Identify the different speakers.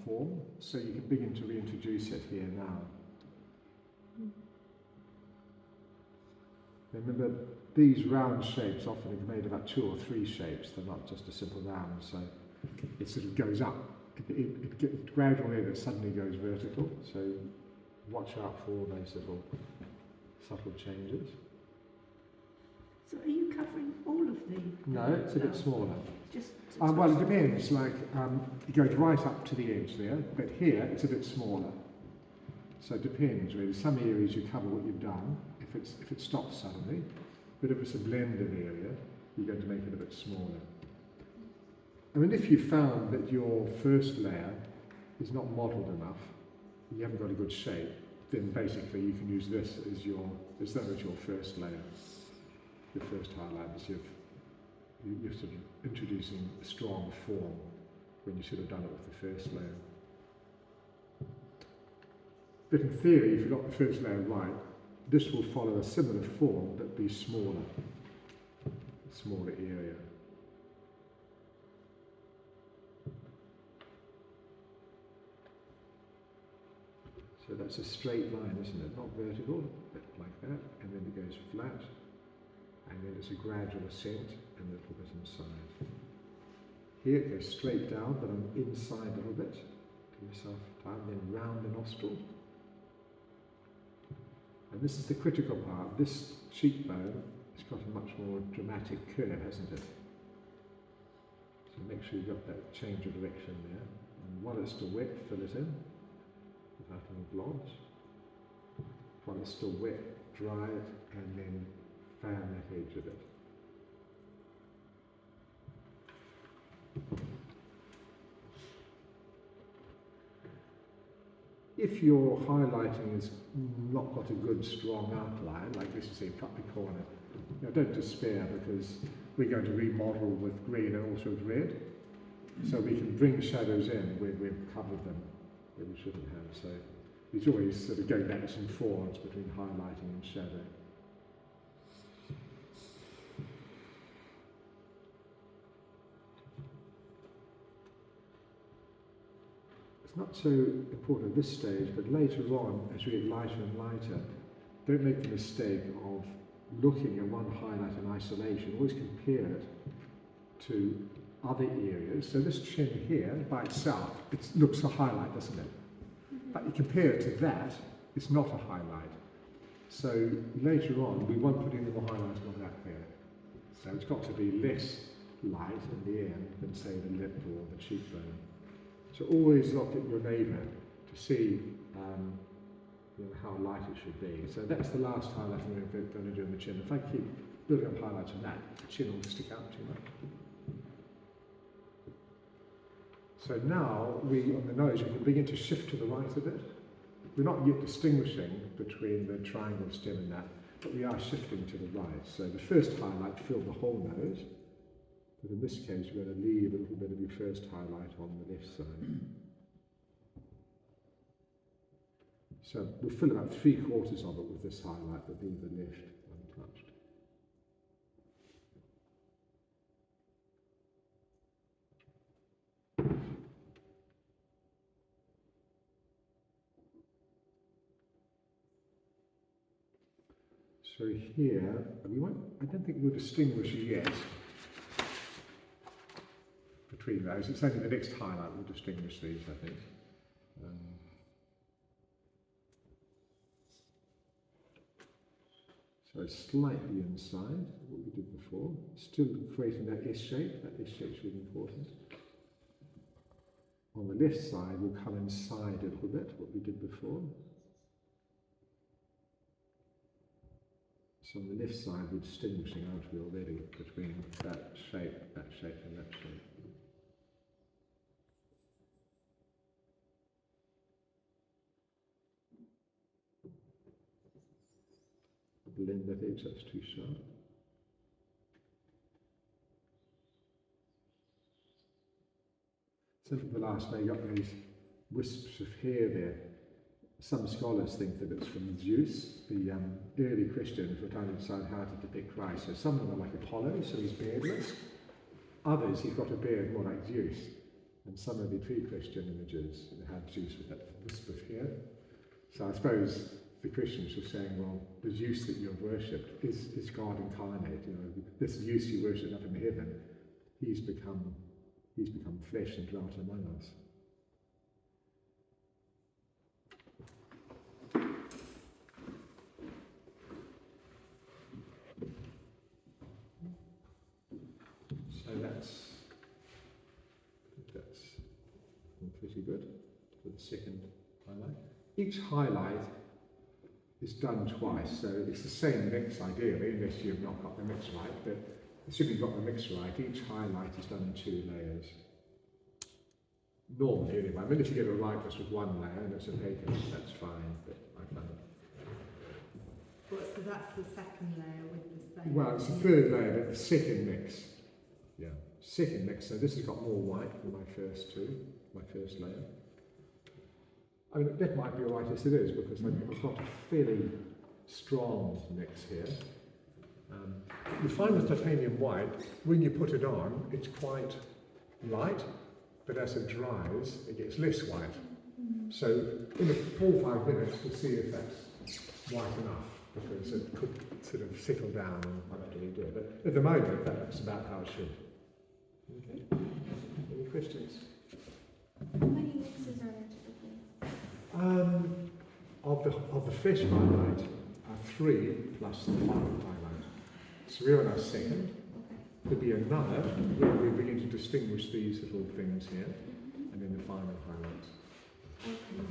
Speaker 1: form, so you can begin to reintroduce it here now. Remember, these round shapes often are made of about 2 or 3 shapes. They're not just a simple round, so it sort of goes up. It gradually, it suddenly goes vertical, so watch out for all those little subtle changes.
Speaker 2: So are you covering all of the...
Speaker 1: No, it's a bit smaller.
Speaker 2: Just
Speaker 1: well, it depends, like, it goes right up to the edge there, but here it's a bit smaller. So it depends, really. Some areas you cover what you've done, if it stops suddenly, but if it's a blended area, you're going to make it a bit smaller. I mean, if you found that your first layer is not modelled enough, you haven't got a good shape, then basically you can use this as though it's your first layer. Your first highlight is you're sort of introducing a strong form when you should have done it with the first layer. But in theory, if you got the first layer right, this will follow a similar form but be smaller area. So that's a straight line, isn't it? Not vertical, but like that, and then it goes flat. And then it's a gradual ascent and a little bit inside. Here it goes straight down, but on inside a little bit. Give yourself time, then round the nostril. And this is the critical part. This cheekbone has got a much more dramatic curve, hasn't it? So make sure you've got that change of direction there. And while it's still wet, fill it in without any blobs. While it's still wet, dry it, and then fan the edge of it. If your highlighting has not got a good strong outline, like this is say cut the corner, don't despair, because we're going to remodel with green and also with red, so we can bring shadows in where we've covered them where we shouldn't have. So it's always sort of going back to some forms between highlighting and shadow. Not so important at this stage, but later on, as we get lighter and lighter, don't make the mistake of looking at one highlight in isolation. Always compare it to other areas. So this chin here, by itself, it looks a highlight, doesn't it? But you compare it to that, it's not a highlight. So later on, we won't put any more highlights on that there. So it's got to be less light in the end than, say, the lip or the cheekbone. So always look at your neighbour to see how light it should be. So that's the last highlight I'm going to do on the chin. If I keep building up highlights on that, the chin will stick out too much. So now, on the nose, we can begin to shift to the right a bit. We're not yet distinguishing between the triangle stem and that, but we are shifting to the right. So the first highlight filled the whole nose. But in this case, we're going to leave a little bit of your first highlight on the left side. So we'll fill about 3/4 of it with this highlight, but leave the left untouched. So here, I don't think we'll distinguish yet between those. It's only the next highlight will distinguish these, I think. So slightly inside what we did before, still creating that S shape. That S shape is really important. On the left side, we'll come inside a little bit, what we did before. So on the left side, we're distinguishing, aren't we, already, between that shape, and that shape. Blend that edge, that's too sharp. Since the last day, you got these wisps of hair there. Some scholars think that it's from Zeus. The early Christians were trying to decide how to depict Christ. So some of them are like Apollo, so he's beardless. Others, he's got a beard more like Zeus. And some of the pre-Christian images had Zeus with that wisp of hair. So I suppose the Christians were saying, well, the Zeus that you've worshipped is God incarnate. You know, this Zeus you worship up in heaven, he's become flesh and dwelt among us. So that's pretty good for the second highlight. Each highlight is done twice, so it's the same mix ideally, unless you've not got the mix right, but assuming you've got the mix right, each highlight is done in 2 layers. Normally anyway, I mean if you get a right just with 1 layer and it's opaque, that's fine, but I've done it.
Speaker 3: So that's the second layer with the same...
Speaker 1: Well, it's the 3rd layer, but the second mix. Yeah, second mix, so this has got more white than my first 2, my first layer. I mean, that might be alright as it is, because I've got a fairly strong mix here. You find with titanium white, when you put it on, it's quite light, but as it dries, it gets less white. So in 4 or 5 minutes, we'll see if that's white enough, because it could sort of settle down and I'll have to redo it. But at the moment, that's about how it should. Okay. Any questions?
Speaker 4: How many mixes are there typically?
Speaker 1: Of the fresh highlight, 3 plus the final highlight. So we're on our second.
Speaker 4: Okay.
Speaker 1: There'll be another where we begin to distinguish these little things here, and then the final highlights.
Speaker 4: Okay.